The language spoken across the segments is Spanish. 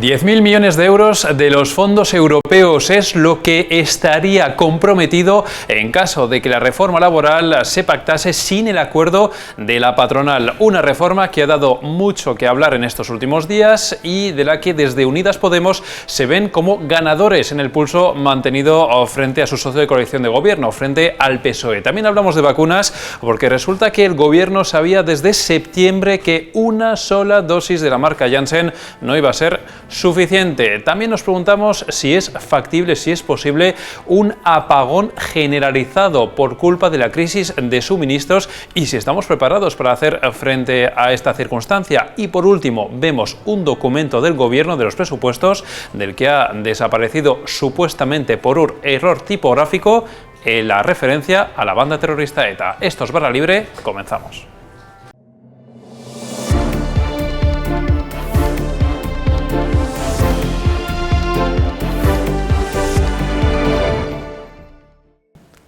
10.000 millones de euros de los fondos europeos es lo que estaría comprometido en caso de que la reforma laboral se pactase sin el acuerdo de la patronal. Una reforma que ha dado mucho que hablar en estos últimos días y de la que desde Unidas Podemos se ven como ganadores en el pulso mantenido frente a su socio de coalición de gobierno, frente al PSOE. También hablamos de vacunas porque resulta que el gobierno sabía desde septiembre que una sola dosis de la marca Janssen no iba a ser suficiente. También nos preguntamos si es factible, si es posible un apagón generalizado por culpa de la crisis de suministros y si estamos preparados para hacer frente a esta circunstancia. Y por último, vemos un documento del gobierno de los presupuestos del que ha desaparecido supuestamente por un error tipográfico la referencia a la banda terrorista ETA. Esto es Barra Libre, comenzamos.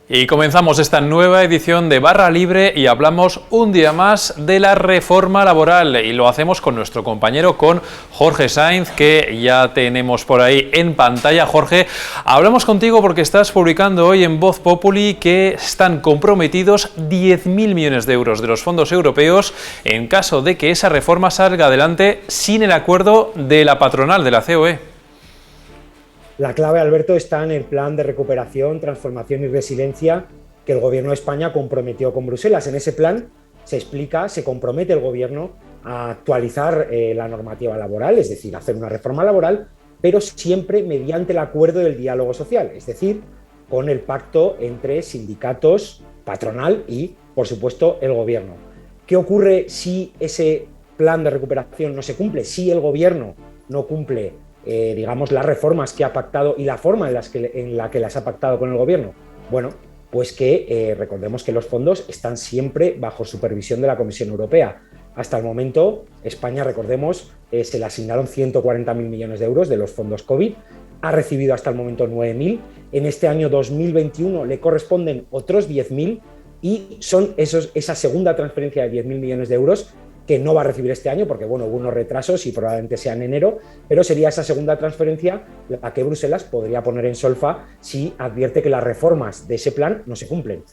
Y comenzamos esta nueva edición de Barra Libre y hablamos un día más de la reforma laboral y lo hacemos con nuestro compañero, con Jorge Sainz, que ya tenemos por ahí en pantalla. Jorge, hablamos contigo porque estás publicando hoy en Voz Populi que están comprometidos 10.000 millones de euros de los fondos europeos en caso de que esa reforma salga adelante sin el acuerdo de la patronal, de la COE. La clave, Alberto, está en el plan de recuperación, transformación y resiliencia que el Gobierno de España comprometió con Bruselas. En ese plan se compromete el Gobierno a actualizar la normativa laboral, es decir, hacer una reforma laboral, pero siempre mediante el acuerdo del diálogo social, es decir, con el pacto entre sindicatos, patronal y, por supuesto, el Gobierno. ¿Qué ocurre si ese plan de recuperación no se cumple? Si el Gobierno no cumple digamos, las reformas que ha pactado y la forma en la que las ha pactado con el Gobierno? Bueno, pues que recordemos que los fondos están siempre bajo supervisión de la Comisión Europea. Hasta el momento, España, recordemos, se le asignaron 140.000 millones de euros de los fondos COVID, ha recibido hasta el momento 9.000, en este año 2021 le corresponden otros 10.000 y son esa segunda transferencia de 10.000 millones de euros que no va a recibir este año porque bueno, hubo unos retrasos y probablemente sea en enero, pero sería esa segunda transferencia la que Bruselas podría poner en solfa si advierte que las reformas de ese plan no se cumplen.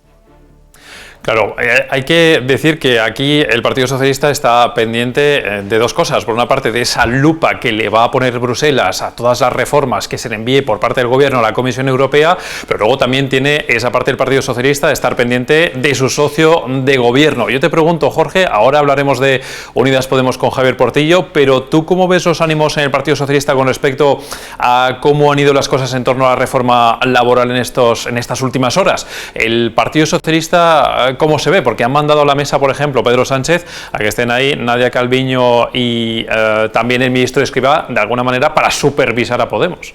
Claro, hay que decir que aquí el Partido Socialista está pendiente de dos cosas. Por una parte, de esa lupa que le va a poner Bruselas a todas las reformas que se le envíe por parte del Gobierno a la Comisión Europea, pero luego también tiene esa parte del Partido Socialista de estar pendiente de su socio de Gobierno. Yo te pregunto, Jorge, ahora hablaremos de Unidas Podemos con Javier Portillo, pero ¿tú cómo ves los ánimos en el Partido Socialista con respecto a cómo han ido las cosas en torno a la reforma laboral en estas últimas horas? El Partido Socialista, ¿cómo se ve? Porque han mandado a la mesa, por ejemplo, Pedro Sánchez, a que estén ahí Nadia Calviño y también el ministro Escrivá, de alguna manera, para supervisar a Podemos.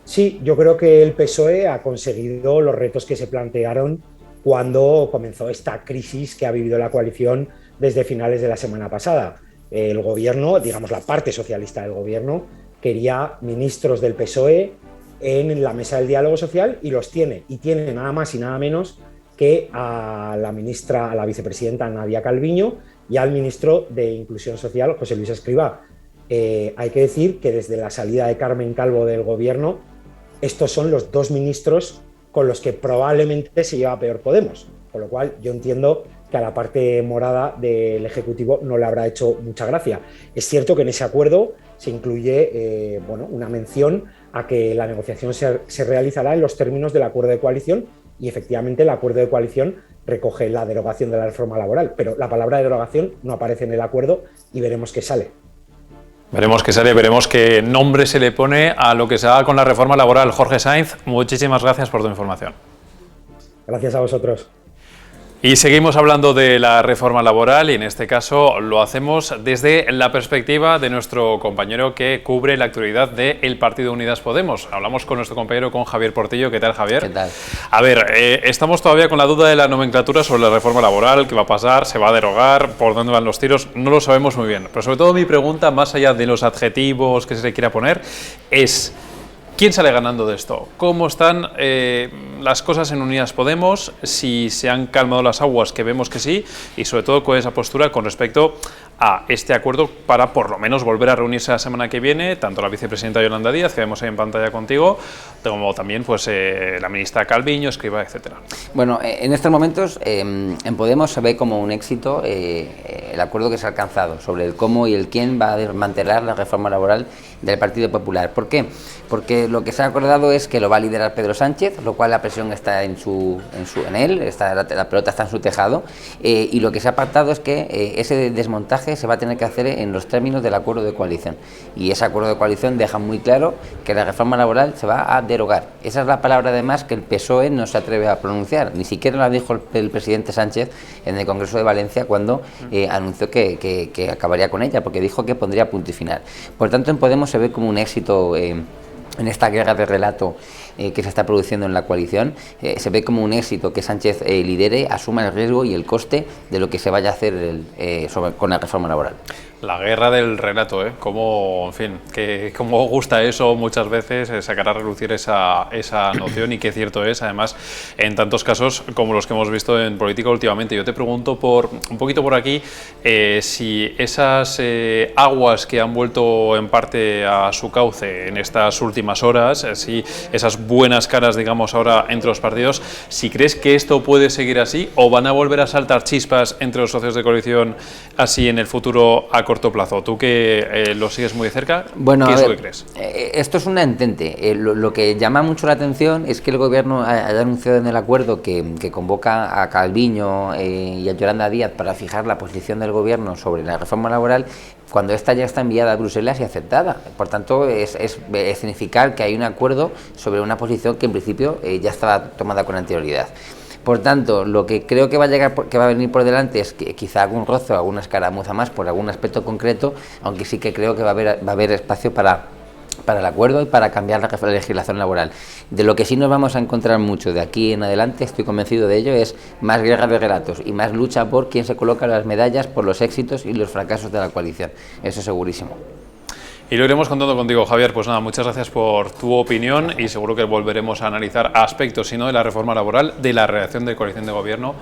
Sí, yo creo que el PSOE ha conseguido los retos que se plantearon cuando comenzó esta crisis que ha vivido la coalición desde finales de la semana pasada. El gobierno, digamos la parte socialista del gobierno, quería ministros del PSOE en la mesa del diálogo social y los tiene. Y tiene nada más y nada menos que a la vicepresidenta Nadia Calviño y al ministro de Inclusión Social, José Luis Escrivá. Hay que decir que desde la salida de Carmen Calvo del gobierno, estos son los dos ministros con los que probablemente se lleva peor Podemos, con lo cual yo entiendo que a la parte morada del Ejecutivo no le habrá hecho mucha gracia. Es cierto que en ese acuerdo se incluye una mención a que la negociación se realizará en los términos del acuerdo de coalición y efectivamente el acuerdo de coalición recoge la derogación de la reforma laboral, pero la palabra derogación no aparece en el acuerdo y veremos qué sale. Veremos qué sale, veremos qué nombre se le pone a lo que se haga con la reforma laboral. Jorge Sainz, muchísimas gracias por tu información. Gracias a vosotros. Y seguimos hablando de la reforma laboral y en este caso lo hacemos desde la perspectiva de nuestro compañero que cubre la actualidad del Partido Unidas Podemos. Hablamos con nuestro compañero, con Javier Portillo. ¿Qué tal, Javier? ¿Qué tal? A ver, estamos todavía con la duda de la nomenclatura sobre la reforma laboral. ¿Qué va a pasar? ¿Se va a derogar? ¿Por dónde van los tiros? No lo sabemos muy bien. Pero sobre todo mi pregunta, más allá de los adjetivos que se le quiera poner, es ¿quién sale ganando de esto? ¿Cómo están las cosas en Unidas Podemos? Si se han calmado las aguas, que vemos que sí, y sobre todo con esa postura con respecto a este acuerdo para por lo menos volver a reunirse la semana que viene, tanto la vicepresidenta Yolanda Díaz, que vemos ahí en pantalla contigo, como también pues, la ministra Calviño, Escrivá, etcétera. Bueno, en estos momentos en Podemos se ve como un éxito el acuerdo que se ha alcanzado sobre el cómo y el quién va a desmantelar la reforma laboral del Partido Popular. ¿Por qué? Porque lo que se ha acordado es que lo va a liderar Pedro Sánchez, lo cual la presión está en él, la pelota está en su tejado, y lo que se ha pactado es que ese desmontaje se va a tener que hacer en los términos del acuerdo de coalición. Y ese acuerdo de coalición deja muy claro que la reforma laboral se va a derogar. Esa es la palabra además que el PSOE no se atreve a pronunciar, ni siquiera la dijo el presidente Sánchez en el Congreso de Valencia cuando anunció que acabaría con ella, porque dijo que pondría punto y final. Por tanto, en Podemos se ve como un éxito en esta guerra de relato que se está produciendo en la coalición, se ve como un éxito que Sánchez lidere, asuma el riesgo y el coste de lo que se vaya a hacer con la reforma laboral. La guerra del relato, Cómo, en fin, cómo gusta eso muchas veces, sacar a relucir esa noción, y qué cierto es, además, en tantos casos como los que hemos visto en política últimamente. Yo te pregunto un poquito por aquí, si esas aguas que han vuelto en parte a su cauce en estas últimas horas, si esas buenas caras, digamos, ahora entre los partidos, si crees que esto puede seguir así o van a volver a saltar chispas entre los socios de coalición así en el futuro a corto plazo. Tú que lo sigues muy de cerca, bueno, ¿qué es lo que crees? Esto es una entente. Lo que llama mucho la atención es que el Gobierno haya anunciado en el acuerdo que convoca a Calviño y a Yolanda Díaz para fijar la posición del Gobierno sobre la reforma laboral, cuando esta ya está enviada a Bruselas y aceptada. Por tanto, es significar que hay un acuerdo sobre una posición que en principio ya estaba tomada con anterioridad. Por tanto, lo que creo que va a venir por delante es que quizá algún roce o alguna escaramuza más por algún aspecto concreto, aunque sí que creo que va a haber espacio para el acuerdo y para cambiar la legislación laboral. De lo que sí nos vamos a encontrar mucho de aquí en adelante, estoy convencido de ello, es más guerra de relatos y más lucha por quién se coloca las medallas por los éxitos y los fracasos de la coalición. Eso segurísimo. Y lo iremos contando contigo, Javier. Pues nada, muchas gracias por tu opinión y seguro que volveremos a analizar aspectos, si no de la reforma laboral, de la redacción de coalición de gobierno.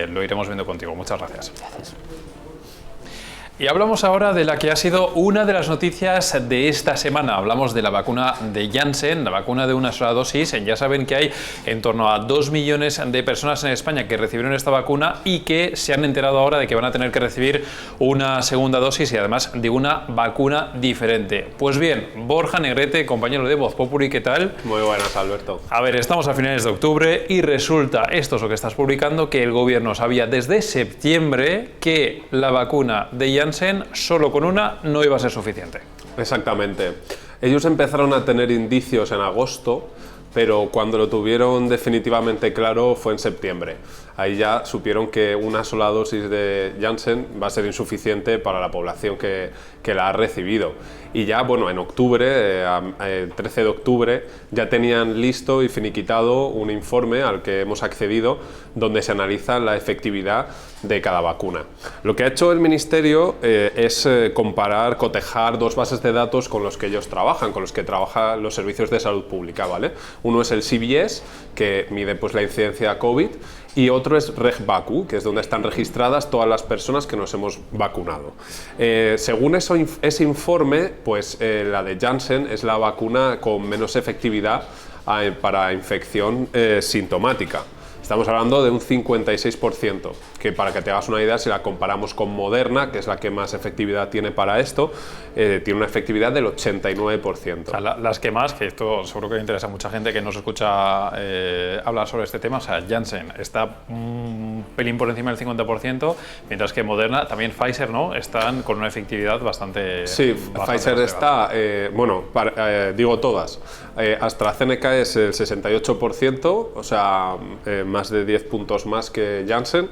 Lo iremos viendo contigo. Muchas gracias. Gracias. Y hablamos ahora de la que ha sido una de las noticias de esta semana. Hablamos de la vacuna de Janssen, la vacuna de una sola dosis. Ya saben que hay en torno a 2 millones de personas en España que recibieron esta vacuna y que se han enterado ahora de que van a tener que recibir una segunda dosis y además de una vacuna diferente. Pues bien, Borja Negrete, compañero de Voz Populi, ¿qué tal? Muy buenas, Alberto. A ver, estamos a finales de octubre y resulta, esto es lo que estás publicando, que el gobierno sabía desde septiembre que la vacuna de Janssen solo con una no iba a ser suficiente. Exactamente. Ellos empezaron a tener indicios en agosto, pero cuando lo tuvieron definitivamente claro fue en septiembre. Ahí ya supieron que una sola dosis de Janssen va a ser insuficiente para la población que la ha recibido. Y ya, bueno, en octubre, el 13 de octubre, ya tenían listo y finiquitado un informe al que hemos accedido donde se analiza la efectividad de cada vacuna. Lo que ha hecho el Ministerio es comparar, cotejar dos bases de datos con los que ellos trabajan, con los que trabajan los servicios de salud pública, ¿vale? Uno es el CBS, que mide pues la incidencia COVID, y otro es RegVacu, que es donde están registradas todas las personas que nos hemos vacunado. Según ese informe, pues la de Janssen es la vacuna con menos efectividad para infección sintomática. Estamos hablando de un 56%, que para que te hagas una idea, si la comparamos con Moderna, que es la que más efectividad tiene para esto, tiene una efectividad del 89%. O sea, las que más, que esto seguro que le interesa a mucha gente que nos escucha hablar sobre este tema, o sea, Janssen está un pelín por encima del 50%, mientras que Moderna, también Pfizer, ¿no?, están con una efectividad bastante... Sí, Pfizer está, digo todas. AstraZeneca es el 68%, o sea, más de 10 puntos más que Janssen,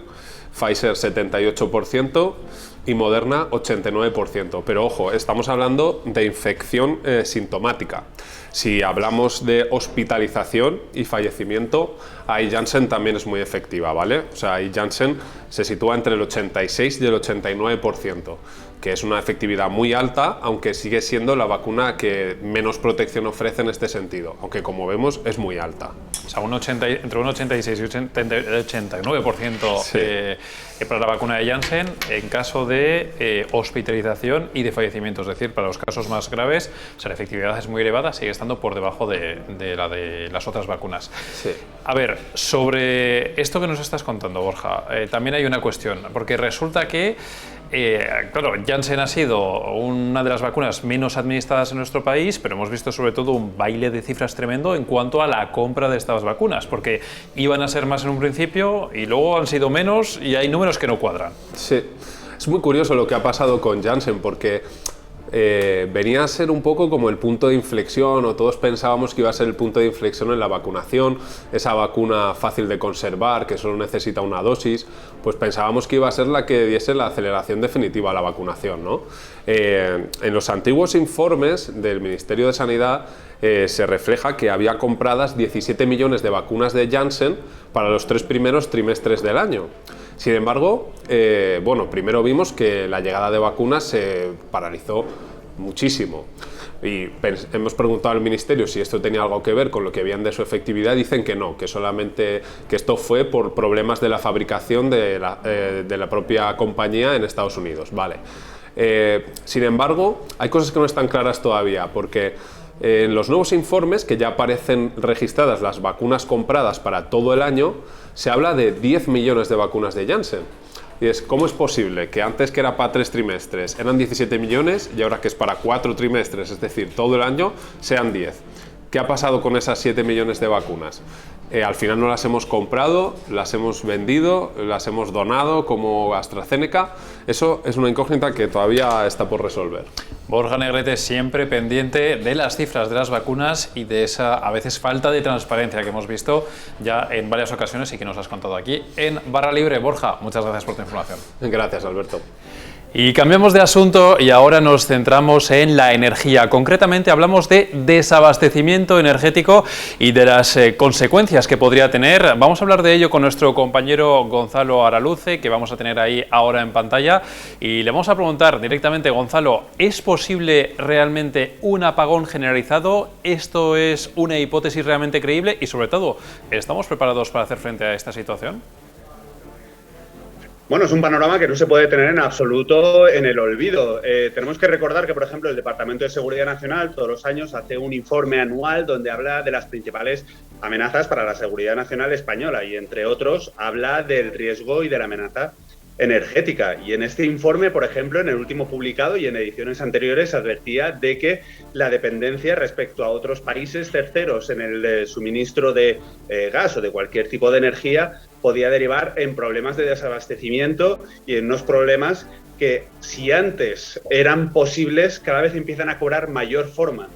Pfizer 78% y Moderna 89%. Pero ojo, estamos hablando de infección sintomática. Si hablamos de hospitalización y fallecimiento, ahí Janssen también es muy efectiva, ¿vale? O sea, ahí Janssen se sitúa entre el 86 y el 89%, que es una efectividad muy alta, aunque sigue siendo la vacuna que menos protección ofrece en este sentido, aunque como vemos es muy alta. O sea, entre un 86 y un 89% sí. Para la vacuna de Janssen. En caso de hospitalización y de fallecimiento. Es decir, para los casos más graves, o sea, la efectividad es muy elevada, sigue estando por debajo de la de las otras vacunas. Sí. A ver, sobre esto que nos estás contando, Borja, también hay una cuestión, porque resulta que claro, Janssen ha sido una de las vacunas menos administradas en nuestro país, pero hemos visto sobre todo un baile de cifras tremendo en cuanto a la compra de estas vacunas, porque iban a ser más en un principio y luego han sido menos y hay números que no cuadran. Sí, es muy curioso lo que ha pasado con Janssen, porque venía a ser un poco como el punto de inflexión, o todos pensábamos que iba a ser el punto de inflexión en la vacunación, esa vacuna fácil de conservar, que solo necesita una dosis, pues pensábamos que iba a ser la que diese la aceleración definitiva a la vacunación, ¿no? En los antiguos informes del Ministerio de Sanidad se refleja que había compradas 17 millones de vacunas de Janssen para los 3 primeros trimestres del año. Sin embargo, bueno, primero vimos que la llegada de vacunas se paralizó muchísimo y hemos preguntado al Ministerio si esto tenía algo que ver con lo que veían de su efectividad. Dicen que no, que solamente que esto fue por problemas de la fabricación de la propia compañía en Estados Unidos. Vale. Sin embargo, hay cosas que no están claras todavía, porque en los nuevos informes, que ya aparecen registradas las vacunas compradas para todo el año, se habla de 10 millones de vacunas de Janssen. Y es, ¿cómo es posible que antes, que era para 3 trimestres, eran 17 millones y ahora que es para 4 trimestres, es decir, todo el año, sean 10? ¿Qué ha pasado con esas 7 millones de vacunas? Al final no las hemos comprado, las hemos vendido, las hemos donado como AstraZeneca. Eso es una incógnita que todavía está por resolver. Borja Negrete siempre pendiente de las cifras de las vacunas y de esa a veces falta de transparencia que hemos visto ya en varias ocasiones y que nos has contado aquí en Barra Libre. Borja, muchas gracias por tu información. Gracias, Alberto. Y cambiamos de asunto y ahora nos centramos en la energía. Concretamente hablamos de desabastecimiento energético y de las consecuencias que podría tener. Vamos a hablar de ello con nuestro compañero Gonzalo Araluce, que vamos a tener ahí ahora en pantalla. Y le vamos a preguntar directamente, Gonzalo, ¿es posible realmente un apagón generalizado? ¿Esto es una hipótesis realmente creíble? Y sobre todo, ¿estamos preparados para hacer frente a esta situación? Bueno, es un panorama que no se puede tener en absoluto en el olvido. Tenemos que recordar que, por ejemplo, el Departamento de Seguridad Nacional todos los años hace un informe anual donde habla de las principales amenazas para la seguridad nacional española y, entre otros, habla del riesgo y de la amenaza energética. Y en este informe, por ejemplo, en el último publicado y en ediciones anteriores, advertía de que la dependencia respecto a otros países terceros en el suministro de gas o de cualquier tipo de energía podía derivar en problemas de desabastecimiento y en unos problemas que, si antes eran posibles, cada vez empiezan a cobrar mayor forma.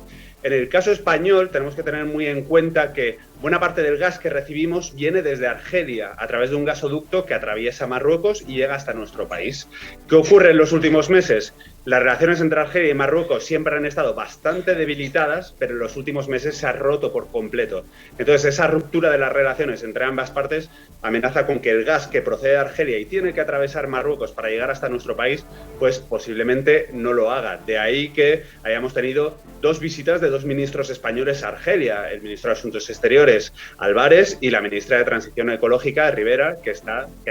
En el caso español tenemos que tener muy en cuenta que buena parte del gas que recibimos viene desde Argelia a través de un gasoducto que atraviesa Marruecos y llega hasta nuestro país. ¿Qué ocurre en los últimos meses? Las relaciones entre Argelia y Marruecos siempre han estado bastante debilitadas, pero en los últimos meses se ha roto por completo. Entonces, esa ruptura de las relaciones entre ambas partes amenaza con que el gas que procede de Argelia y tiene que atravesar Marruecos para llegar hasta nuestro país, pues posiblemente no lo haga. De ahí que hayamos tenido 2 visitas de 2 ministros españoles a Argelia, el ministro de Asuntos Exteriores, Álvarez, y la ministra de Transición Ecológica, Rivera, que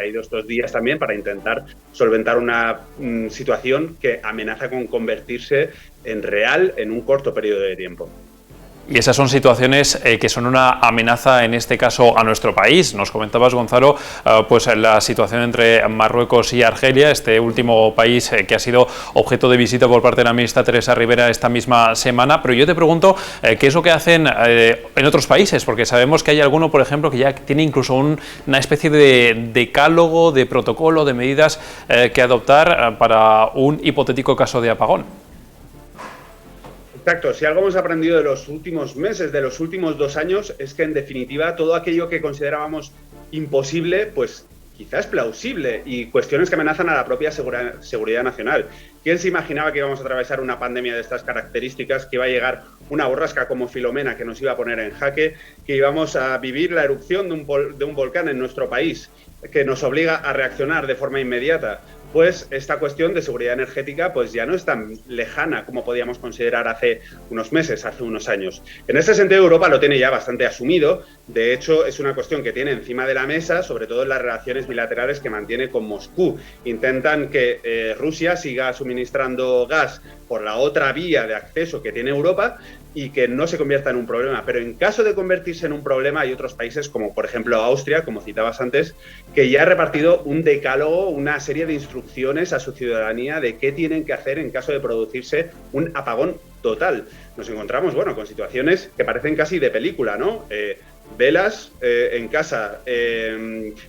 ha ido estos días también para intentar solventar una situación que amenaza con convertirse en real en un corto periodo de tiempo. Y esas son situaciones que son una amenaza, en este caso, a nuestro país. Nos comentabas, Gonzalo, pues la situación entre Marruecos y Argelia, este último país que ha sido objeto de visita por parte de la ministra Teresa Rivera esta misma semana. Pero yo te pregunto, ¿qué es lo que hacen en otros países? Porque sabemos que hay alguno, por ejemplo, que ya tiene incluso una especie de decálogo, de protocolo, de medidas que adoptar para un hipotético caso de apagón. Exacto, si algo hemos aprendido de los últimos meses, de los últimos 2 años, es que en definitiva todo aquello que considerábamos imposible, pues quizás es plausible, y cuestiones que amenazan a la propia seguridad nacional. ¿Quién se imaginaba que íbamos a atravesar una pandemia de estas características, que iba a llegar una borrasca como Filomena que nos iba a poner en jaque, que íbamos a vivir la erupción de un volcán en nuestro país, que nos obliga a reaccionar de forma inmediata? pues esta cuestión de seguridad energética pues ya no es tan lejana como podíamos considerar hace unos meses, hace unos años. En ese sentido, Europa lo tiene ya bastante asumido. De hecho, es una cuestión que tiene encima de la mesa, sobre todo en las relaciones bilaterales que mantiene con Moscú. Intentan que Rusia siga suministrando gas por la otra vía de acceso que tiene Europa y que no se convierta en un problema. Pero en caso de convertirse en un problema, hay otros países, como por ejemplo Austria, como citabas antes, que ya ha repartido un decálogo, una serie de instrucciones a su ciudadanía de qué tienen que hacer en caso de producirse un apagón total. Nos encontramos, bueno, con situaciones que parecen casi de película, ¿no? Velas en casa,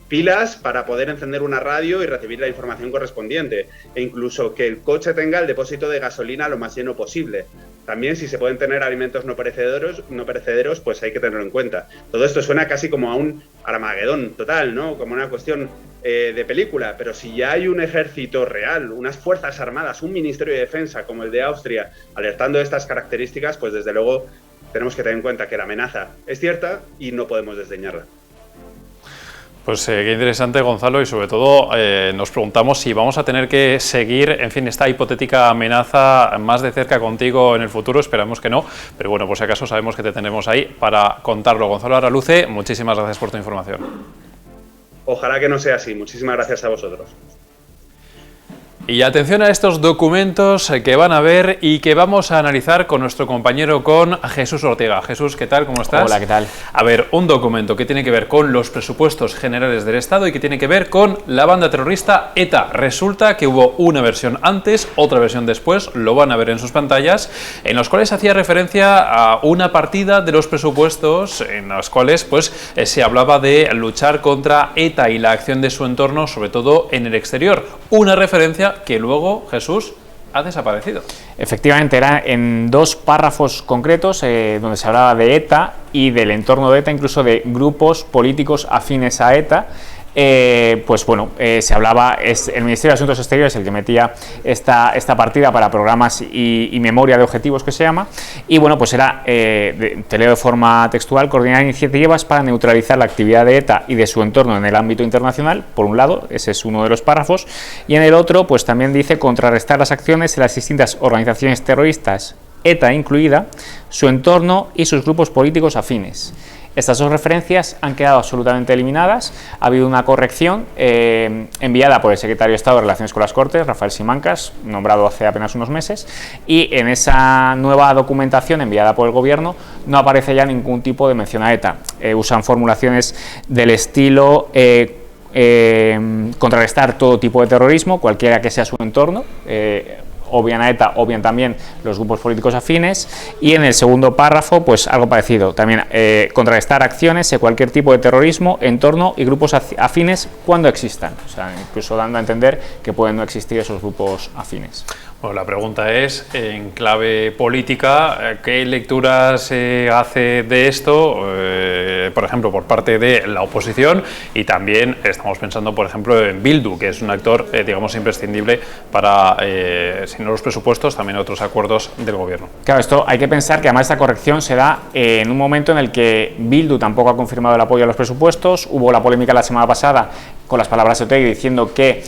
pilas para poder encender una radio y recibir la información correspondiente, e incluso que el coche tenga el depósito de gasolina lo más lleno posible. También, si se pueden tener alimentos no perecederos, pues hay que tenerlo en cuenta. Todo esto suena casi como a un Armagedón total, ¿no? Como una cuestión de película, pero si ya hay un ejército real, unas fuerzas armadas, un ministerio de defensa como el de Austria, alertando de estas características, pues desde luego tenemos que tener en cuenta que la amenaza es cierta y no podemos desdeñarla. Pues qué interesante, Gonzalo, y sobre todo nos preguntamos si vamos a tener que seguir, en fin, esta hipotética amenaza más de cerca contigo en el futuro. Esperamos que no, pero bueno, por si acaso sabemos que te tenemos ahí para contarlo. Gonzalo Araluce, muchísimas gracias por tu información. Ojalá que no sea así. Muchísimas gracias a vosotros. Y atención a estos documentos que van a ver y que vamos a analizar con nuestro compañero, con Jesús Ortega. Jesús, ¿qué tal? ¿Cómo estás? Hola, ¿qué tal? A ver, un documento que tiene que ver con los presupuestos generales del Estado y que tiene que ver con la banda terrorista ETA. Resulta que hubo una versión antes, otra versión después, lo van a ver en sus pantallas, en los cuales hacía referencia a una partida de los presupuestos en los cuales pues se hablaba de luchar contra ETA y la acción de su entorno, sobre todo en el exterior. Una referencia que luego, Jesús, ha desaparecido. Efectivamente, era en dos párrafos concretos donde se hablaba de ETA y del entorno de ETA, incluso de grupos políticos afines a ETA. Pues bueno, se hablaba, el Ministerio de Asuntos Exteriores el que metía esta partida para programas y memoria de objetivos, que se llama, y bueno, pues era, te leo de forma textual: coordinar iniciativas para neutralizar la actividad de ETA y de su entorno en el ámbito internacional, por un lado, ese es uno de los párrafos, y en el otro pues también dice contrarrestar las acciones de las distintas organizaciones terroristas, ETA incluida, su entorno y sus grupos políticos afines. Estas dos referencias han quedado absolutamente eliminadas. Ha habido una corrección enviada por el secretario de Estado de Relaciones con las Cortes, Rafael Simancas, nombrado hace apenas unos meses, y en esa nueva documentación enviada por el Gobierno no aparece ya ningún tipo de mención a ETA. Usan formulaciones del estilo contrarrestar todo tipo de terrorismo, cualquiera que sea su entorno, obvian a ETA, obvian también los grupos políticos afines, y en el segundo párrafo pues algo parecido, también contrarrestar acciones de cualquier tipo de terrorismo, entorno y grupos afines cuando existan, o sea, incluso dando a entender que pueden no existir esos grupos afines. Bueno, la pregunta es, en clave política, ¿qué lectura se hace de esto, por ejemplo, por parte de la oposición? Y también estamos pensando, por ejemplo, en Bildu, que es un actor, digamos, imprescindible para, si no los presupuestos, también otros acuerdos del Gobierno. Claro, esto hay que pensar que además esta corrección se da en un momento en el que Bildu tampoco ha confirmado el apoyo a los presupuestos. Hubo la polémica la semana pasada con las palabras de Otegi diciendo que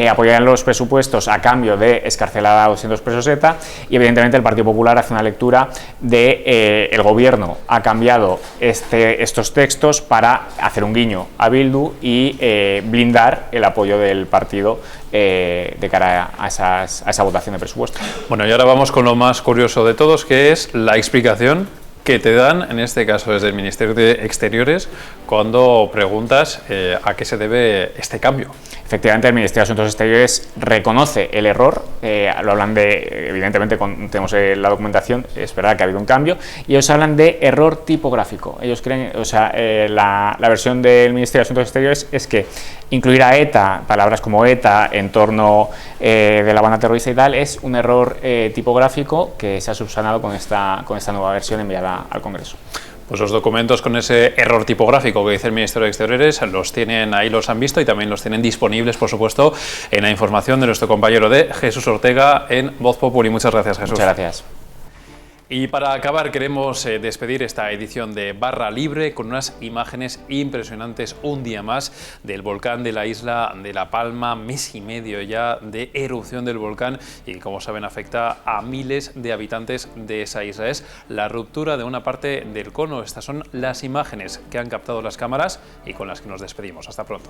apoyarían los presupuestos a cambio de escarcelar a 200 presos ETA, y evidentemente el Partido Popular hace una lectura de el Gobierno ha cambiado estos textos para hacer un guiño a Bildu y blindar el apoyo del partido de cara a esa votación de presupuestos. Bueno, y ahora vamos con lo más curioso de todos, que es la explicación que te dan, en este caso desde el Ministerio de Exteriores, cuando preguntas a qué se debe este cambio. Efectivamente, el Ministerio de Asuntos Exteriores reconoce el error, lo hablan de, evidentemente tenemos la documentación, es verdad que ha habido un cambio, y ellos hablan de error tipográfico. Ellos creen, o sea, la versión del Ministerio de Asuntos Exteriores es que incluir a ETA, palabras como ETA, entorno de la banda terrorista y tal, es un error tipográfico que se ha subsanado con esta nueva versión enviada al Congreso. Pues los documentos con ese error tipográfico que dice el Ministerio de Exteriores los tienen ahí, los han visto, y también los tienen disponibles, por supuesto, en la información de nuestro compañero de Jesús Ortega en Voz Populi. Muchas gracias, Jesús. Muchas gracias. Y para acabar queremos despedir esta edición de Barra Libre con unas imágenes impresionantes un día más del volcán de la isla de La Palma, mes y medio ya de erupción del volcán y como saben afecta a miles de habitantes de esa isla. Es la ruptura de una parte del cono. Estas son las imágenes que han captado las cámaras y con las que nos despedimos. Hasta pronto.